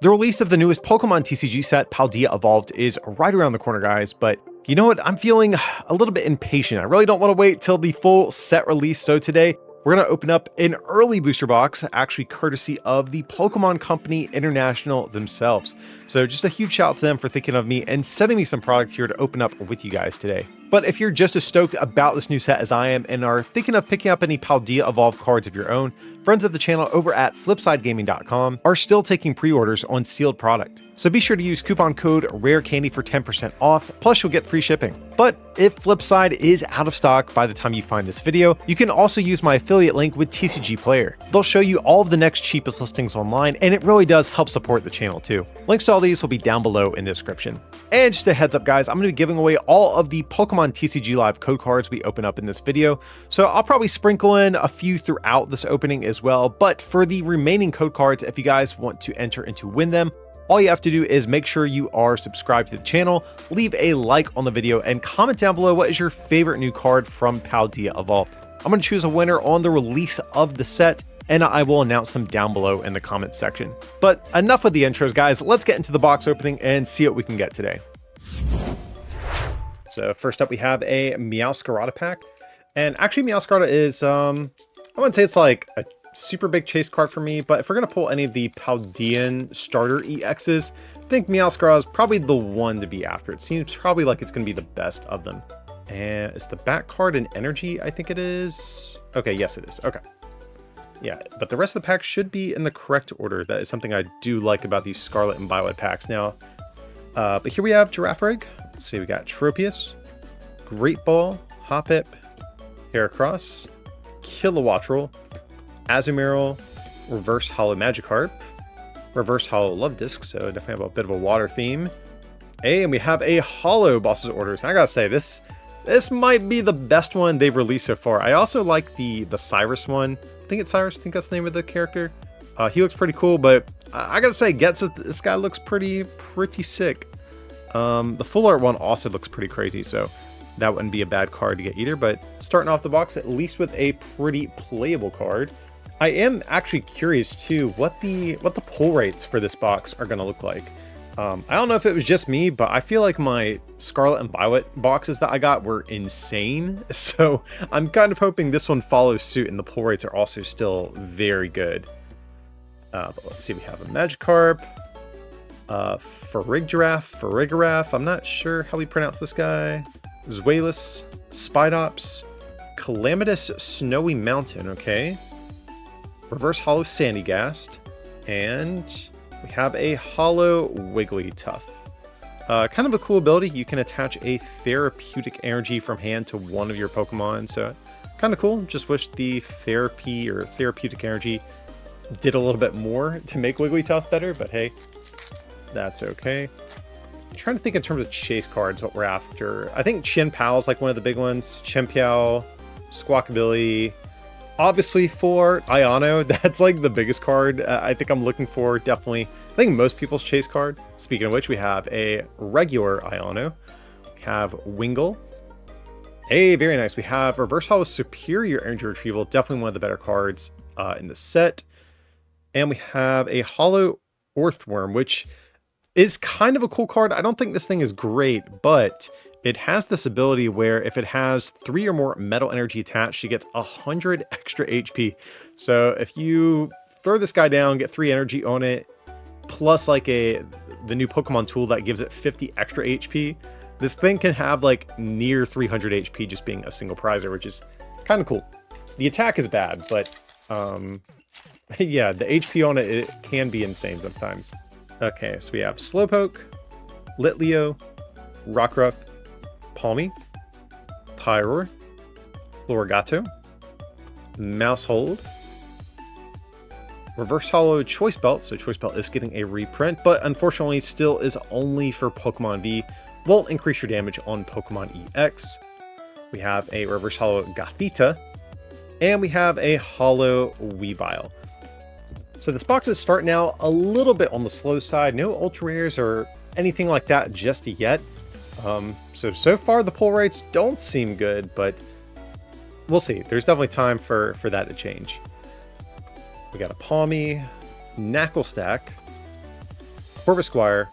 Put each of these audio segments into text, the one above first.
The release of the newest Pokemon TCG set, Paldea Evolved, is right around the corner, guys, but you know what? I'm feeling a little bit impatient. I really don't want to wait till the full set release, so today we're going to open up an early booster box, actually courtesy of the Pokemon Company International themselves. So just a huge shout out to them for thinking of me and sending me some product here to open up with you guys today. But if you're just as stoked about this new set as I am and are thinking of picking up any Paldea Evolved cards of your own, friends of the channel over at flipsidegaming.com are still taking pre-orders on sealed product. So be sure to use coupon code RARECANDY for 10% off, plus you'll get free shipping. But if Flipside is out of stock by the time you find this video, you can also use my affiliate link with TCGPlayer. They'll show you all of the next cheapest listings online, and it really does help support the channel too. Links to all these will be down below in the description. And just a heads up, guys, I'm going to be giving away all of the Pokemon TCG Live code cards we open up in this video, so I'll probably sprinkle in a few throughout this opening as well. But for the remaining code cards, if you guys want to enter and to win them, all you have to do is make sure you are subscribed to the channel, leave a like on the video, and comment down below what is your favorite new card from Paldea Evolved. I'm going to choose a winner on the release of the set, and I will announce them down below in the comments section. But enough with the intros, guys. Let's get into the box opening and see what we can get today. So first up, we have a Meowscarada pack. And actually, Meowscarada is, I wouldn't say it's like a super big chase card for me, but if we're going to pull any of the Paldean starter EXs, I think Meowscarada is probably the one to be after. It seems probably like it's going to be the best of them. And is the back card an energy? I think it is. Okay, yes, it is. Okay. Yeah, but the rest of the pack should be in the correct order. That is something I do like about these Scarlet and Violet packs. Now, but here we have Girafarig. Let's see, we got Tropius, Great Ball, Hoppip, Heracross, Kilowattrel, Azumarill, Reverse Hollow Magikarp, Reverse Hollow Love Disc, so definitely have a bit of a water theme. And we have a Hollow Boss's Orders. I gotta say, this might be the best one they've released so far. I also like the Cyrus one. I think it's Cyrus. I think that's the name of the character. He looks pretty cool, but I gotta say, this guy looks pretty sick. The full art one also looks pretty crazy, so that wouldn't be a bad card to get either. But starting off the box, at least with a pretty playable card. I am actually curious too what the pull rates for this box are gonna look like. I don't know if it was just me, but I feel like my Scarlet and Violet boxes that I got were insane. So I'm kind of hoping this one follows suit and the pull rates are also still very good. But let's see, we have a Magikarp, Farigiraf, I'm not sure how we pronounce this guy, Zweilous, Spidops, Calamitous Snowy Mountain, okay. Reverse Hollow Sandygast, and we have a Hollow Wigglytuff. Kind of a cool ability. You can attach a therapeutic energy from hand to one of your Pokemon, so kind of cool. Just wish the therapy or therapeutic energy did a little bit more to make Wigglytuff better, but hey, that's okay. I'm trying to think in terms of chase cards what we're after. I think Chien-Pao is like one of the big ones. Chien-Pao, Squawkabilly. Obviously for Iono, that's like the biggest card I think I'm looking for, definitely. I think most people's chase card. Speaking of which, we have a regular Iono. We have Wingull. Hey, very nice. We have Reverse Hollow Superior Energy Retrieval, definitely one of the better cards in the set. And we have a Hollow Earthworm, which is kind of a cool card. I don't think this thing is great, but it has this ability where if it has 3 or more metal energy attached, she gets 100 extra HP. So if you throw this guy down, get 3 energy on it, plus like the new Pokemon tool that gives it 50 extra HP, this thing can have like near 300 HP just being a single prizer, which is kind of cool. The attack is bad, but yeah, the HP on it can be insane sometimes. Okay, so we have Slowpoke, Litleo, Rockruff, Palmy, Pyroar, Florigato, Mousehold, Reverse Hollow Choice Belt. So Choice Belt is getting a reprint, but unfortunately still is only for Pokemon V. Won't increase your damage on Pokemon EX. We have a Reverse Hollow Gothita, and we have a Hollow Weavile. So this box is starting out a little bit on the slow side. No ultra rares or anything like that just yet. So far the pull rates don't seem good, but we'll see. There's definitely time for that to change. We got a Palmy, Knacklestack, Corvus Squire.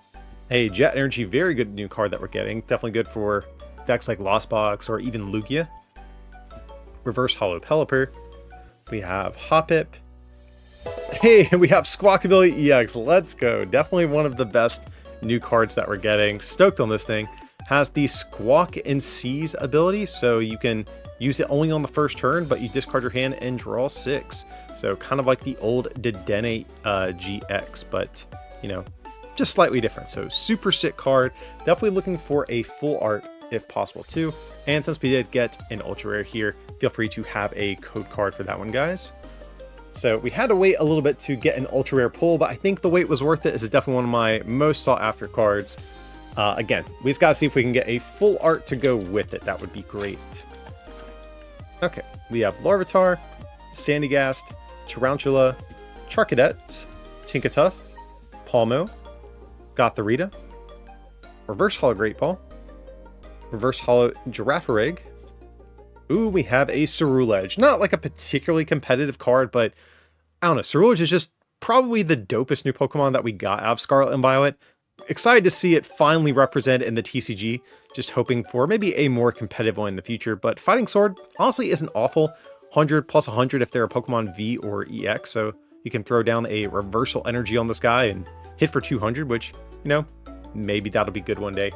Hey, Jet Energy, very good new card that we're getting. Definitely good for decks like Lost Box or even Lugia. Reverse Hollow Pelipper. We have Hoppip. Hey, we have Squawkabilly EX. Let's go. Definitely one of the best new cards that we're getting. Stoked on this thing. Has the Squawk and Seize ability, so you can use it only on the first turn, but you discard your hand and draw 6. So kind of like the old Dedenne GX, but, you know, just slightly different. So super sick card. Definitely looking for a full art if possible too. And since we did get an ultra rare here, feel free to have a code card for that one, guys. So we had to wait a little bit to get an ultra rare pull, but I think the wait was worth it. This is definitely one of my most sought after cards. Again, we just gotta see if we can get a full art to go with it. That would be great. Okay, we have Larvitar, Sandygast, Tarantula, Charcadet, Tinkatuff, Palmo, Gothorita, Reverse Hollow Great Ball, Reverse Hollow Girafarig. Ooh, we have a Ceruledge. Not like a particularly competitive card, but I don't know. Ceruledge is just probably the dopest new Pokemon that we got out of Scarlet and Violet. Excited to see it finally represented in the TCG. Just hoping for maybe a more competitive one in the future. But Fighting Sword honestly isn't awful. 100 plus 100 if they're a Pokemon V or EX. So you can throw down a Reversal Energy on this guy and hit for 200, which, you know, maybe that'll be good one day.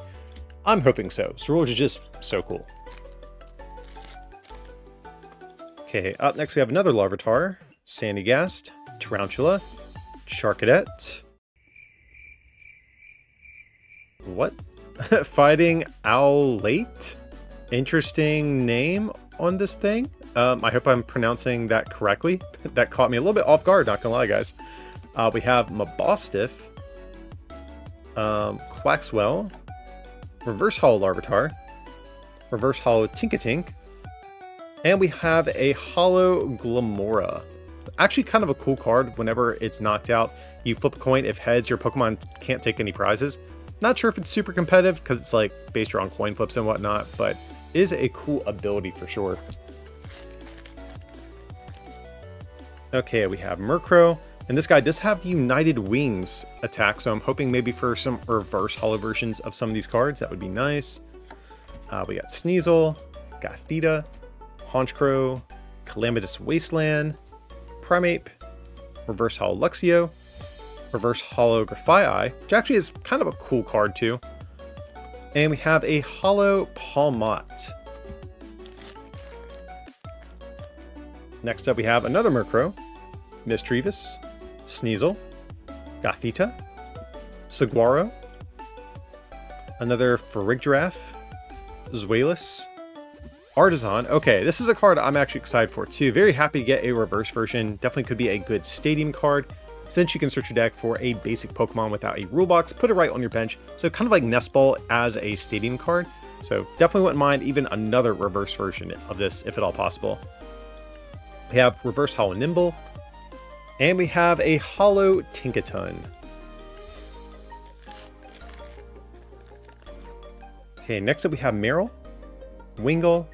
I'm hoping so. Ceruledge is just so cool. Okay, up next we have another Larvitar, Sandygast, Tarantula, Charcadet. What? Fighting Owlate? Interesting name on this thing. I hope I'm pronouncing that correctly. That caught me a little bit off guard, not gonna lie, guys. We have Mabostiff, Quaxwell, Reverse Hollow Larvitar, Reverse Hollow Tinkatink, and we have a Hollow Glamora. Actually kind of a cool card. Whenever it's knocked out, you flip a coin. If heads, your Pokemon can't take any prizes. Not sure if it's super competitive because it's like based around coin flips and whatnot, but is a cool ability for sure. Okay, we have Murkrow, and this guy does have the United Wings attack, so I'm hoping maybe for some reverse hollow versions of some of these cards. That would be nice. We got Sneasel, Gothita, Honchkrow, Calamitous Wasteland, Primeape, Reverse Hollow Luxio, Reverse Hollow Grafaiai, which actually is kind of a cool card too. And we have a Hollow Palmot. Next up we have another Murkrow, Mischievous, Sneasel, Gothita, Saguaro, another Farigiraf, Zweilous, Artisan. Okay, this is a card I'm actually excited for too. Very happy to get a reverse version. Definitely could be a good stadium card, since you can search your deck for a basic Pokemon without a rule box, put it right on your bench. So kind of like Nest Ball as a stadium card. So definitely wouldn't mind even another reverse version of this, if at all possible. We have Reverse Hollow Nimble, and we have a Hollow Tinkaton. Okay, next up we have Meryl, Wingull,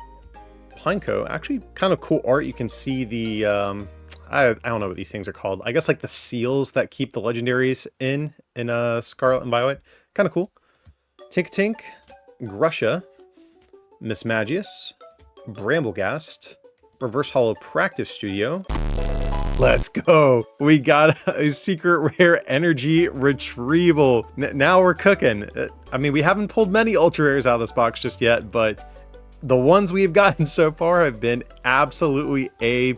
Pineco. Actually kind of cool art. You can see the I don't know what these things are called. I guess like the seals that keep the legendaries in Scarlet and Violet. Kind of cool. Tinkatink, Grusha, Mismagius, Bramblegast, Reverse Hollow Practice Studio. Let's go. We got a secret rare energy retrieval. Now we're cooking. I mean, we haven't pulled many ultra rares out of this box just yet, but the ones we've gotten so far have been absolutely A+.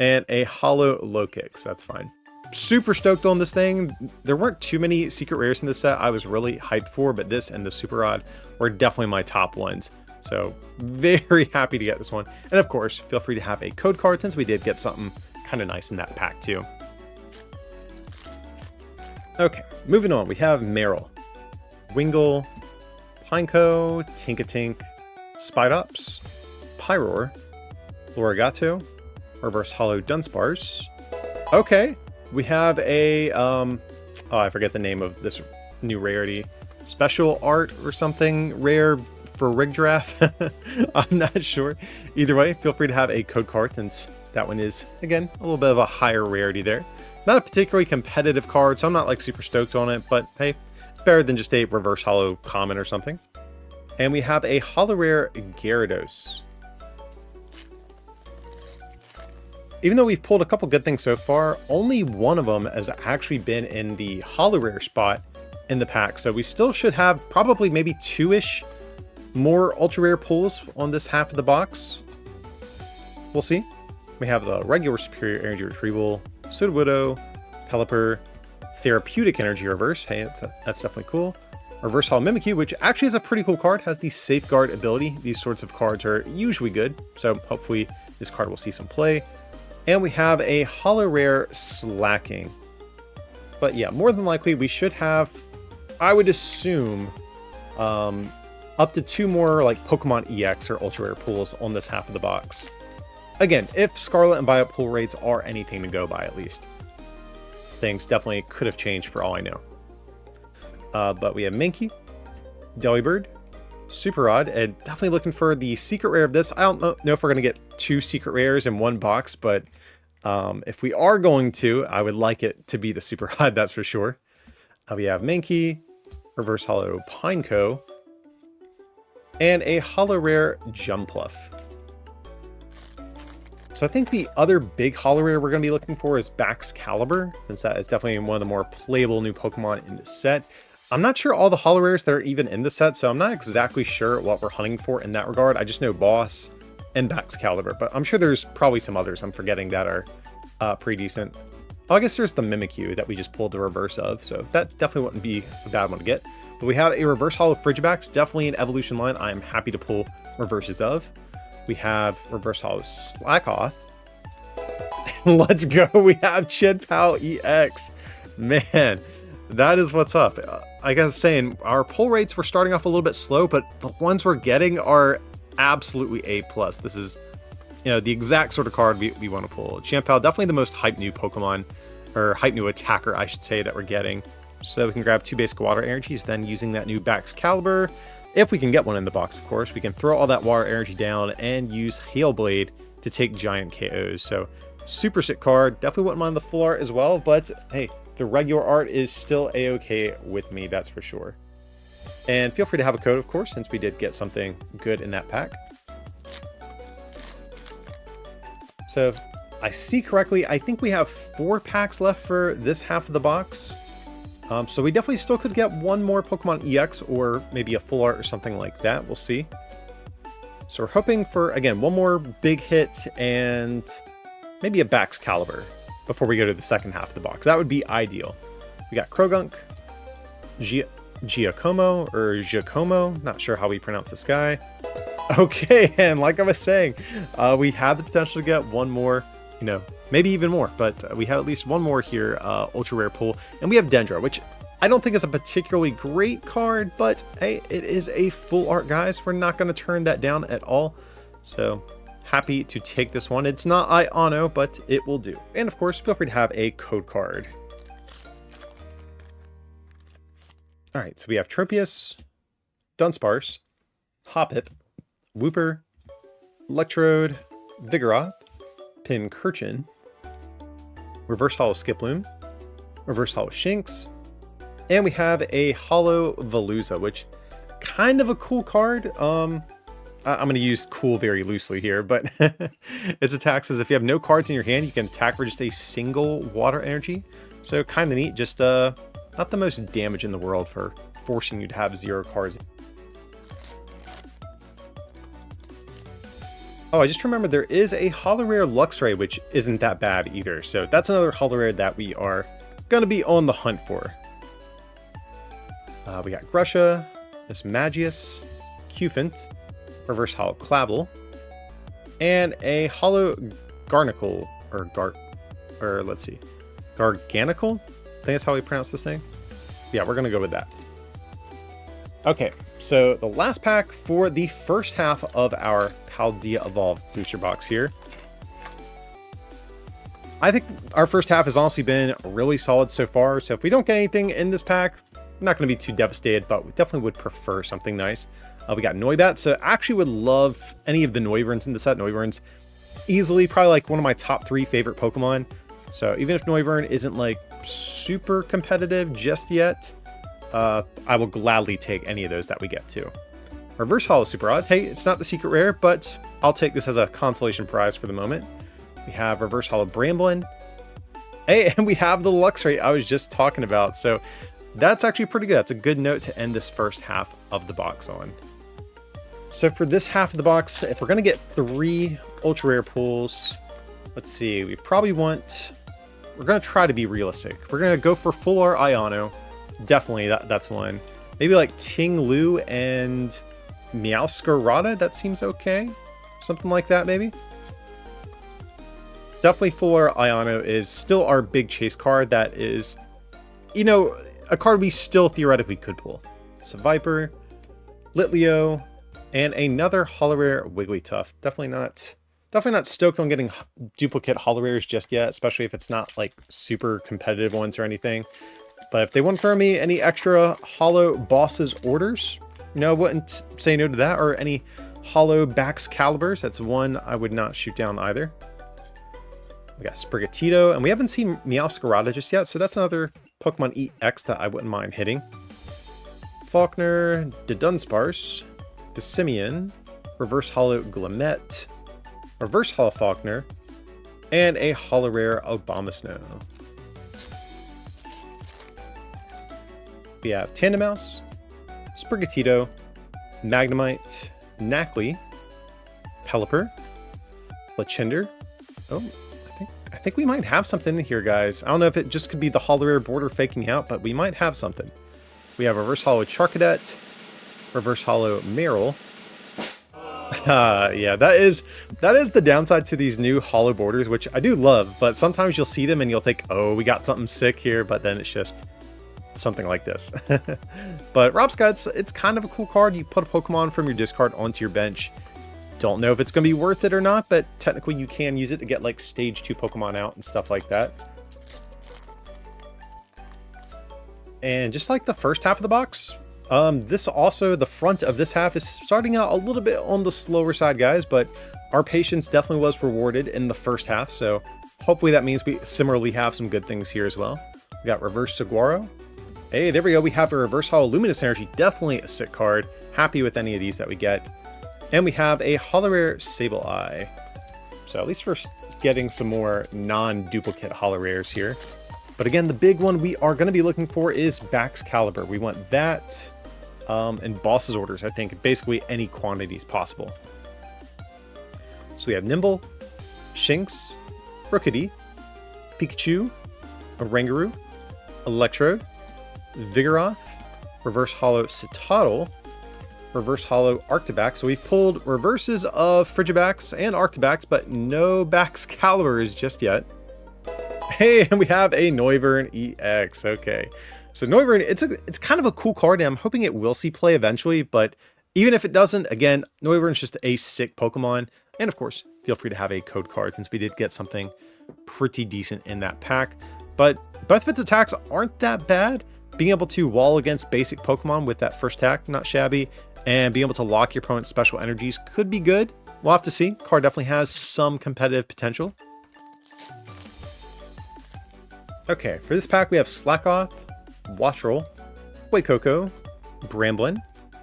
And a Hollow Lokix, that's fine. Super stoked on this thing. There weren't too many secret rares in this set I was really hyped for, but this and the Super Odd were definitely my top ones. So very happy to get this one. And of course, feel free to have a code card since we did get something kind of nice in that pack too. Okay, moving on. We have Meryl, Wingull, Pineco, Tinkatink, Spidops, Pyroar, Lorigato, Reverse Hollow Dunsparce. Okay, we have a, oh, I forget the name of this new rarity. Special art or something rare for Farigiraf. I'm not sure. Either way, feel free to have a code card since that one is, again, a little bit of a higher rarity there. Not a particularly competitive card, so I'm not like super stoked on it, but hey, it's better than just a reverse holo common or something. And we have a holo rare Gyarados. Even though we've pulled a couple good things so far, only one of them has actually been in the holo rare spot in the pack, so we still should have probably maybe 2-ish more ultra rare pulls on this half of the box. We'll see. We have the regular Superior Energy Retrieval, Sudowoodo, Pelipper, Therapeutic Energy Reverse. Hey, that's definitely cool. Reverse Holo Mimikyu, which actually is a pretty cool card, has the Safeguard ability. These sorts of cards are usually good, so hopefully this card will see some play. And we have a holo rare Slacking. But yeah, more than likely we should have, I would assume, up to 2 more like Pokemon EX or ultra rare pulls on this half of the box. Again, if Scarlet and Violet pull rates are anything to go by, at least. Things definitely could have changed for all I know. But we have Mankey, Delibird, Super Odd, and definitely looking for the secret rare of this. I don't know if we're going to get 2 secret rares in one box, but if we are going to, I would like it to be the Super Odd, that's for sure. We have Mankey, Reverse Holo Pineco, and a holo rare Jumpluff. So I think the other big holo rare we're going to be looking for is Baxcalibur, since that is definitely one of the more playable new Pokemon in the set. I'm not sure all the holo rares that are even in the set, so I'm not exactly sure what we're hunting for in that regard. I just know Boss and Baxcalibur, but I'm sure there's probably some others I'm forgetting that are pretty decent. Oh, I guess there's the Mimikyu that we just pulled the reverse of, so that definitely wouldn't be a bad one to get. But we have a reverse holo Frigibax, definitely an evolution line I'm happy to pull reverses of. We have reverse holo Slackoth. Let's go, we have Chien-Pao EX. Man, that is what's up. Like I was saying, our pull rates were starting off a little bit slow, but the ones we're getting are absolutely A+. This is, you know, the exact sort of card we want to pull. Chien-Pao, definitely the most hype new Pokemon, or hype new attacker, I should say, that we're getting. So we can grab 2 basic water energies, then using that new Baxcalibur, if we can get one in the box, of course, we can throw all that water energy down and use Hail Blade to take giant KOs. So super sick card. Definitely wouldn't mind the full art as well, but hey, the regular art is still a-okay with me, that's for sure. And feel free to have a code, of course, since we did get something good in that pack. So if I see correctly, I think we have 4 packs left for this half of the box. So we definitely still could get 1 more Pokemon EX or maybe a full art or something like that. We'll see. So we're hoping for, again, 1 more big hit and maybe a Baxcalibur before we go to the second half of the box. That would be ideal. We got Krogunk, Giacomo, or Giacomo, not sure how we pronounce this guy. Okay, and like I was saying, we have the potential to get 1 more, you know, maybe even more, but we have at least 1 more here, ultra rare pull, and we have Dendra, which I don't think is a particularly great card, but hey, it is a full art, guys. We're not going to turn that down at all, so happy to take this one. It's not Iono, but it will do. And of course, feel free to have a code card. All right, so we have Tropius, Dunsparce, Hoppip, Wooper, Electrode, Vigoroth, Pincurchin, Reverse Holo Skiploom, Reverse Holo Shinx, and we have a Holo Veluza, which kind of a cool card. I'm going to use cool very loosely here, but its attack says if you have no cards in your hand, you can attack for just a single water energy. So kind of neat, just not the most damage in the world for forcing you to have 0 cards. Oh, I just remembered there is a holo rare Luxray, which isn't that bad either. So that's another holo rare that we are going to be on the hunt for. We got Grusha, Miss Magius, Cufant, Reverse Holo Clavel, and a holo Garnacle, or let's see, Garganicle? I think that's how we pronounce this thing. Yeah, we're going to go with that. Okay, so the last pack for the first half of our Paldea Evolved booster box here. I think our first half has honestly been really solid so far, so if we don't get anything in this pack, I'm not going to be too devastated, but we definitely would prefer something nice. We got Noibat, so I actually would love any of the Noivern's in the set. Noivern's easily probably like one of my top 3 favorite Pokemon. So even if Neuburn isn't like super competitive just yet, I will gladly take any of those that we get to. Reverse Holo Super Odd. Hey, it's not the secret rare, but I'll take this as a consolation prize for the moment. We have Reverse Holo Bramblin. Hey, and we have the Luxray I was just talking about. So that's actually pretty good. That's a good note to end this first half of the box on. So for this half of the box, if we're going to get 3 ultra rare pulls, let's see, we're going to try to be realistic. We're going to go for full art Iono. Definitely, that's one. Maybe like Ting Lu and Meowscarada, that seems okay. Something like that, maybe. Definitely full art Iono is still our big chase card that is, you know, a card we still theoretically could pull. So Viper, Litleo, and another holo rare Wigglytuff. Definitely not stoked on getting duplicate holo rares just yet, especially if it's not like super competitive ones or anything. But if they want to throw me any extra holo bosses orders, you know, I wouldn't say no to that. Or any holo Baxcaliburs, that's one I would not shoot down either. We got Sprigatito, and we haven't seen Meowscarada just yet, so that's another Pokemon EX that I wouldn't mind hitting. Faulkner, Dunsparce, Simeon, Reverse Holo Glammet, Reverse Holo Faulkner, and a holo rare Abomasnow. We have Tandemaus, Sprigatito, Magnemite, Knackley, Pelipper, Lechender. Oh, I think we might have something in here, guys. I don't know if it just could be the holo rare border faking out, but we might have something. We have Reverse Holo Charcadet, Reverse Holo Meryl. Yeah, that is the downside to these new holo borders, which I do love, but sometimes you'll see them and you'll think, oh, we got something sick here, but then it's just something like this. But Robscott, it's kind of a cool card. You put a Pokemon from your discard onto your bench. Don't know if it's going to be worth it or not, but technically you can use it to get like stage 2 Pokemon out and stuff like that. And just like the first half of the box, the front of this half is starting out a little bit on the slower side, guys, but our patience definitely was rewarded in the first half, so hopefully that means we similarly have some good things here as well. We got Reverse Saguaro. Hey, there we go. We have a Reverse Holo Luminous Energy, definitely a sick card. Happy with any of these that we get. And we have a holo rare Sableye. So at least we're getting some more non-duplicate holo rares here. But again, the big one we are going to be looking for is Baxcalibur. We want that and Boss's Orders, I think, basically any quantities possible. So we have Nimble, Shinx, Rookidee, Pikachu, Oranguru, Electrode, Vigoroth, Reverse Holo Citadel, Reverse Holo Arctibax. So we've pulled reverses of Frigibax and Arctibax, but no Baxcaliburs just yet. Hey, and we have a Noivern EX. Okay, so Noivern, it's kind of a cool card, and I'm hoping it will see play eventually, but even if it doesn't, again, Noivern's just a sick Pokemon. And of course, feel free to have a code card since we did get something pretty decent in that pack. But both of its attacks aren't that bad. Being able to wall against basic Pokemon with that first attack, not shabby. And being able to lock your opponent's special energies could be good. We'll have to see. Card definitely has some competitive potential. Okay, for this pack we have Slackoth, Wattrel, Fuecoco, Bramblin,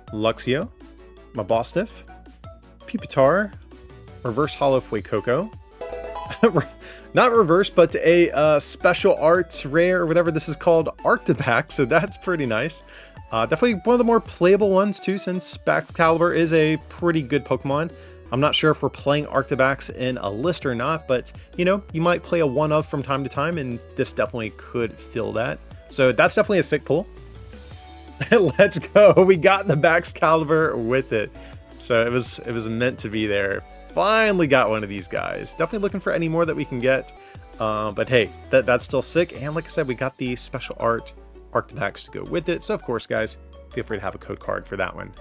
Luxio, Mabosstiff, Pupitar, Reverse Holo Fuecoco. Not reverse, but a special art rare, or whatever this is called, Arctibax, so that's pretty nice. Definitely one of the more playable ones too, since Baxcalibur is a pretty good Pokemon. I'm not sure if we're playing Arctibax in a list or not, but you know, you might play a one-of from time to time, and this definitely could fill that. So that's definitely a sick pull. Let's go. We got the Baxcalibur with it. So it was meant to be there. Finally got one of these guys. Definitely looking for any more that we can get. But hey, that's still sick. And like I said, we got the special art Arctibax to go with it. So of course, guys, feel free to have a code card for that one.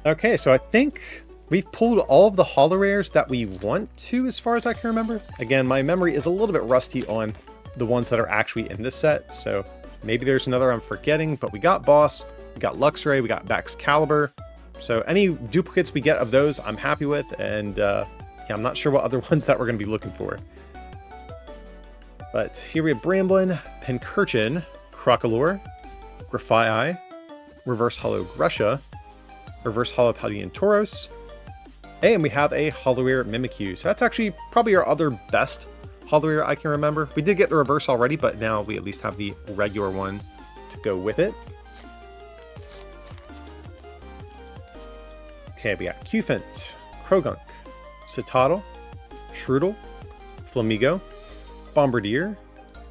Okay, so I think we've pulled all of the holo rares that we want to, as far as I can remember. Again, my memory is a little bit rusty on the ones that are actually in this set. So maybe there's another I'm forgetting, but we got Boss, we got Luxray, we got Baxcalibur. So any duplicates we get of those, I'm happy with. And yeah, I'm not sure what other ones that we're going to be looking for. But here we have Bramblin, Pincurchin, Crocalor, Grafii, Reverse Hollow Gresha, Reverse Hollow Paldean Tauros, and we have a Hollow Rare Mimikyu. So that's actually probably our other best Hollow Rare I can remember. We did get the reverse already, but now we at least have the regular one to go with it. Okay, we got Cufant, Krogunk, Citadel, Shroodle, Flamigo, Bombardier,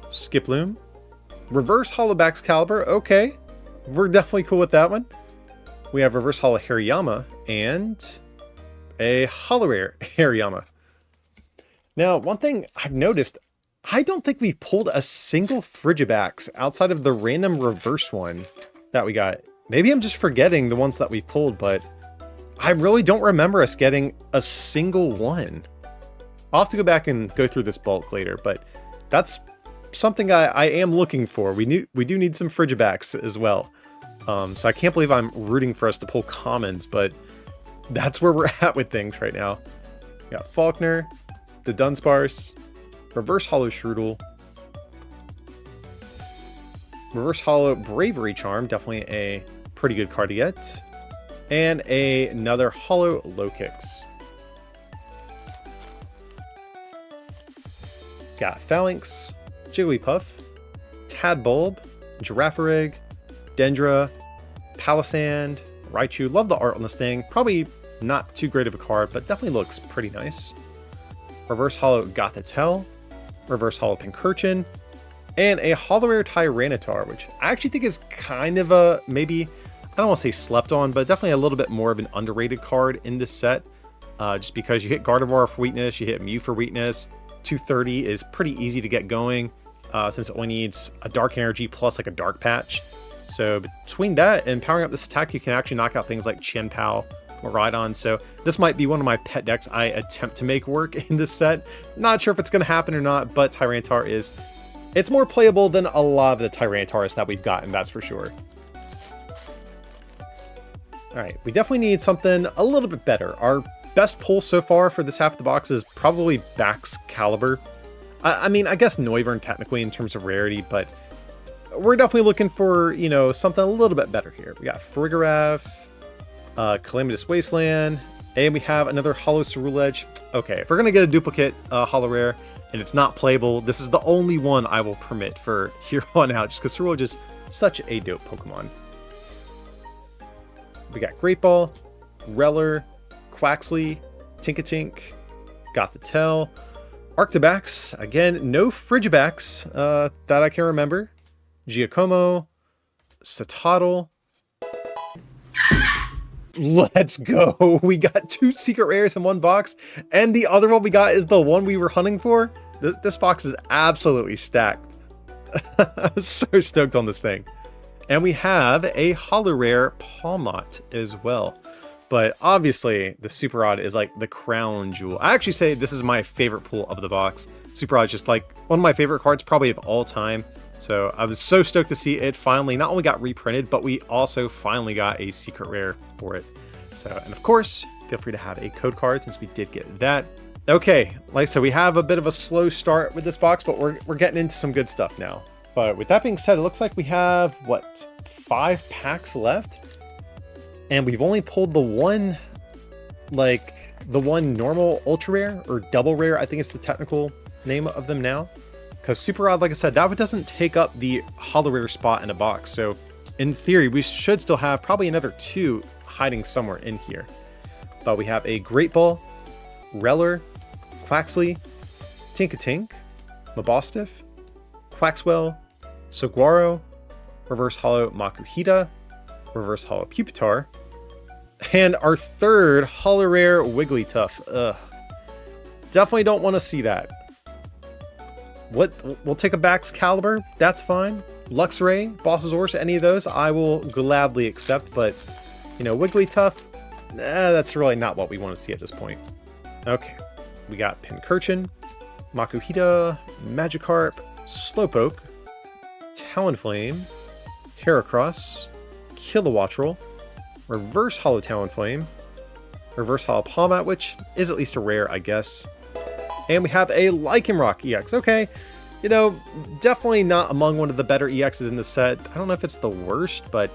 Skiploom, Reverse Hollow Baxcalibur. Okay, we're definitely cool with that one. We have Reverse Hollow Hariyama and a Hollow Rare Hariyama. Now, one thing I've noticed, I don't think we've pulled a single Frigibax outside of the random reverse one that we got. Maybe I'm just forgetting the ones that we've pulled, but I really don't remember us getting a single one. I'll have to go back and go through this bulk later, but that's something I am looking for. We do need some Frigibax as well. So I can't believe I'm rooting for us to pull commons, but that's where we're at with things right now. We got Faulkner, the Dunsparce, Reverse Hollow Shroodle, Reverse Hollow Bravery Charm, definitely a pretty good card to get, and another Hollow Low Kicks. Got Phalanx, Jigglypuff, Tadbulb, Girafarig, Dendra, Palisand, Raichu. Love the art on this thing. Probably not too great of a card, but definitely looks pretty nice. Reverse Hollow Gothitelle, Reverse Hollow Pincurchin, and a Hollow Rare Tyranitar, which I actually think is kind of a, maybe, I don't want to say slept on, but definitely a little bit more of an underrated card in this set. Just because you hit Gardevoir for weakness, you hit Mew for weakness. 230 is pretty easy to get going, since it only needs a Dark Energy plus like a Dark Patch. So between that and powering up this attack, you can actually knock out things like Chien-Pao or Rhydon. So this might be one of my pet decks I attempt to make work in this set. Not sure if it's going to happen or not, but Tyranitar is, it's more playable than a lot of the Tyranitars that we've gotten, that's for sure. All right, we definitely need something a little bit better. Our best pull so far for this half of the box is probably Baxcalibur. I mean, I guess Noivern technically in terms of rarity, but we're definitely looking for, you know, something a little bit better here. We got Farigiraf, Calamitous Wasteland, and we have another Hollow Ceruledge. Okay, if we're going to get a duplicate Hollow Rare and it's not playable, this is the only one I will permit for here on out, just because Ceruledge is such a dope Pokemon. We got Great Ball, Reller, Quaxley, Tinkatink, Gothitelle, Arctobax, again, no Frigibax that I can remember, Giacomo, Citadel. Let's go! We got 2 secret rares in one box, and the other one we got is the one we were hunting for. This box is absolutely stacked. I'm so stoked on this thing. And we have a Hollow Rare Palmot as well. But obviously, the Super Odd is like the crown jewel. I actually say this is my favorite pull of the box. Super Odd is just like one of my favorite cards probably of all time. So I was so stoked to see it finally not only got reprinted, but we also finally got a secret rare for it. So, and of course, feel free to have a code card since we did get that. Okay, like I said, we have a bit of a slow start with this box, but we're getting into some good stuff now. But with that being said, it looks like we have, what, 5 packs left? And we've only pulled the one, like, the one normal ultra rare, or double rare, I think it's the technical name of them now. Because Super Odd, like I said, that one doesn't take up the Hollow Rare spot in a box. So, in theory, we should still have probably another 2 hiding somewhere in here. But we have a Great Ball, Reller, Quaxley, Tinkatink, Mabostiff, Quaxwell, Saguaro, Reverse Hollow Makuhita, Reverse Hollow Pupitar, and our third Hollow Rare Wigglytuff. Ugh. Definitely don't want to see that. What? We'll take a Baxcalibur, that's fine. Luxray, Bossasaurus, any of those, I will gladly accept, but, you know, Wigglytuff, that's really not what we want to see at this point. Okay, we got Pincurchin, Makuhita, Magikarp, Slowpoke, Talonflame, Heracross, Kilowattrel, Reverse Hollow Talonflame, Reverse Hollow Palmot, which is at least a rare, I guess. And we have a Lycanroc EX. Okay, You know, definitely not among one of the better EXs in the set. I don't know if it's the worst, but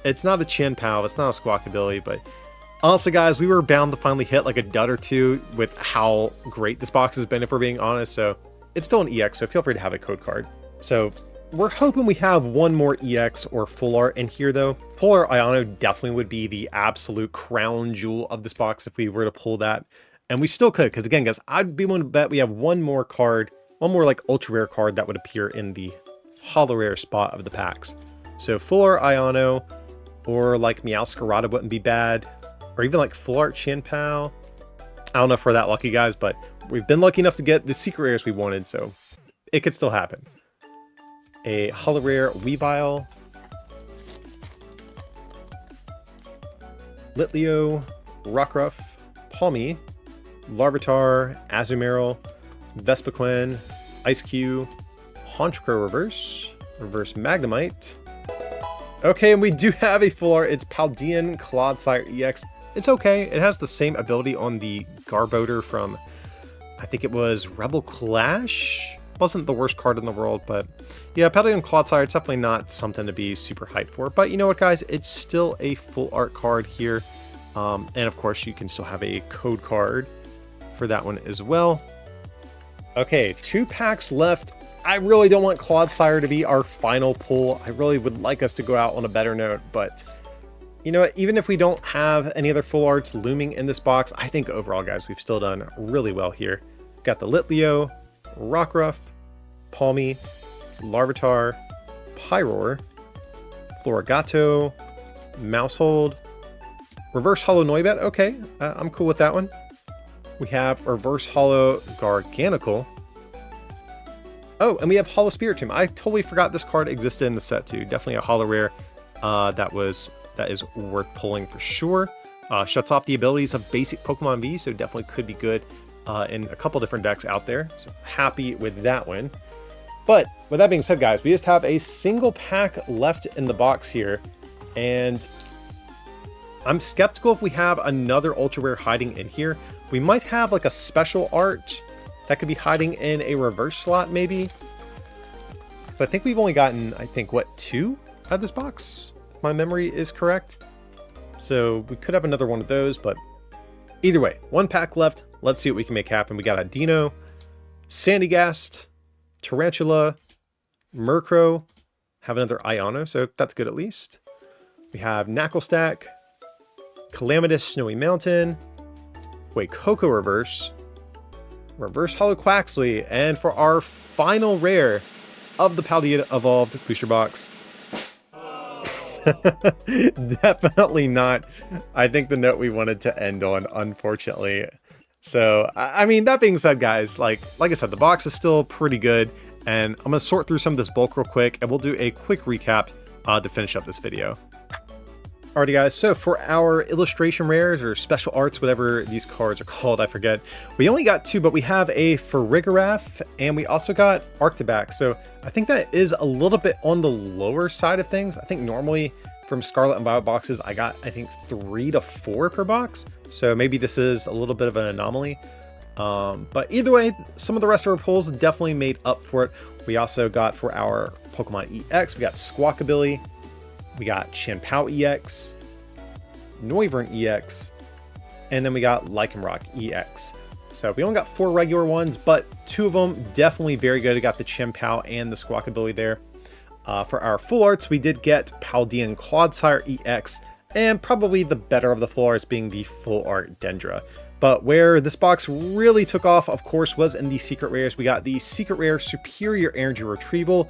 it's not a Chien-Pao, it's not a Squawkabilly, but honestly, guys, we were bound to finally hit like a dud or two with how great this box has been, if we're being honest, so it's still an EX, so feel free to have a code card. So we're hoping we have one more EX or full art in here, though. Full art Iono definitely would be the absolute crown jewel of this box if we were to pull that, and we still could, because again, guys, I'd be willing to bet we have one more card, one more like ultra rare card that would appear in the holo rare spot of the packs. So full art Iono, or like Meowscarada wouldn't be bad, or even like full art Chien-Pao. I don't know if we're that lucky, guys, but we've been lucky enough to get the secret rares we wanted, so it could still happen. A holo rare Weavile, Litleo, Rockruff, Palmy, Larvitar, Azumarill, Vespiquen, Ice-Q, Honchkrow Reverse, Reverse Magnemite. Okay, and we do have a full art. It's Paldean Clodsire EX. It's okay. It has the same ability on the Garbodor from, I think it was Rebel Clash. Wasn't the worst card in the world, but yeah, Paldean Clodsire, it's definitely not something to be super hyped for. But you know what, guys? It's still a full art card here. And of course, you can still have a code card for that one as well. Okay, 2 packs left. I really don't want Clodsire to be our final pull. I really would like us to go out on a better note, but you know what? Even if we don't have any other full arts looming in this box, I think overall, guys, we've still done really well here. Got the Litleo, Rockruff, Palmy, Larvitar, Pyroar, Florigato, Mousehold, Reverse Holo Noibat. Okay, I'm cool with that one. We have Reverse Holo Garganacl. Oh, and we have Holo Spiritomb. I totally forgot this card existed in the set too. Definitely a holo rare that is worth pulling for sure. Shuts off the abilities of basic Pokemon V, so definitely could be good in a couple different decks out there. So happy with that one. But with that being said, guys, we just have a single pack left in the box here, and I'm skeptical if we have another ultra rare hiding in here. We might have like a special art that could be hiding in a reverse slot, maybe. So I think we've only gotten, I think, what, 2 out of this box, if my memory is correct. So we could have another one of those, but either way, 1 pack left. Let's see what we can make happen. We got a Dino, Sandygast, Tarantula, Murkrow, have another Iono, so that's good at least. We have Knucklestack, Calamitous Snowy Mountain, Coco Reverse, Reverse Holo Quaxley, and for our final rare of the Paldea Evolved booster box, definitely not, I think, the note we wanted to end on, unfortunately. So, I mean, that being said, guys, like I said, the box is still pretty good, and I'm going to sort through some of this bulk real quick, and we'll do a quick recap to finish up this video. Alrighty, guys, so for our illustration rares or special arts, whatever these cards are called, I forget, we only got 2, but we have a Farigiraf, and we also got Arctibac. So I think that is a little bit on the lower side of things. I think normally from Scarlet and Violet boxes, I got, I think, 3 to 4 per box. So maybe this is a little bit of an anomaly. But either way, some of the rest of our pulls definitely made up for it. We also got, for our Pokemon EX, we got Squawkabilly, we got Chien-Pao EX, Noivern EX, and then we got Lycanroc EX. So we only got 4 regular ones, but 2 of them definitely very good. We got the Chien-Pao and the Squawkabilly there. For our full arts, we did get Paldean Clodsire EX, and probably the better of the full arts being the full art Dendra. But where this box really took off, of course, was in the secret rares. We got the secret rare Superior Energy Retrieval,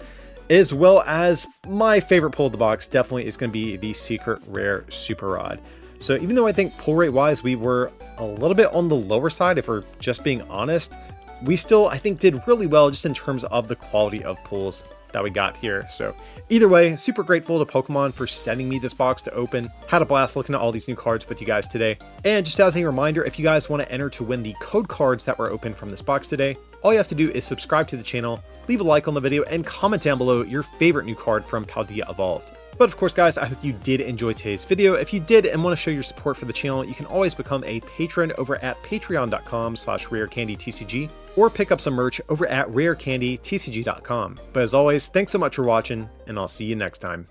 as well as my favorite pull of the box definitely is going to be the secret rare Super Rod. So even though I think pull rate wise we were a little bit on the lower side, if we're just being honest, we still, I think, did really well just in terms of the quality of pulls that we got here. So either way, super grateful to Pokemon for sending me this box to open. Had a blast looking at all these new cards with you guys today. And just as a reminder, if you guys want to enter to win the code cards that were opened from this box today, all you have to do is subscribe to the channel, leave a like on the video, and comment down below your favorite new card from Paldea Evolved. But of course, guys, I hope you did enjoy today's video. If you did and want to show your support for the channel, you can always become a patron over at patreon.com/rarecandytcg or pick up some merch over at rarecandytcg.com. But as always, thanks so much for watching, and I'll see you next time.